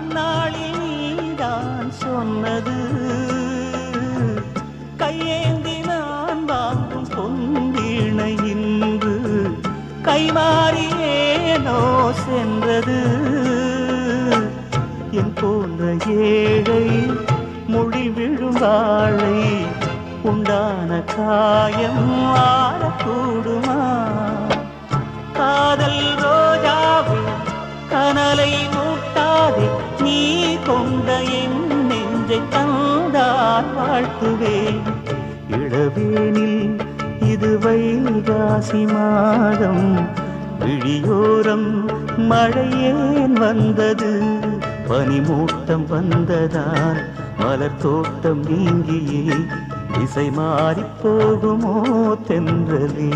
அந்நாளில் நீதான் சொன்னது கையேந்தி நான் வாங்கும் பொன்வீணை இன்று கைமாறியேனோ சென்றது. என் போன்ற ஏழை மொழி விழும் வாழை உண்டான காயம் ஆறக்கூடுமா? காதல் ரோஜாவே கனலை மூட்டாதே, நீ கொண்ட என் நெஞ்சை தந்தால் வாழ்த்துவேன். இளவேனில் இது வைகாசி மாதம், விழியோரம் மழையேன் வந்தது. பனிமூட்டம் வந்ததால் மலர் தோட்டம் நீங்கியே திசை மாறி போகுமோ தென்றலே.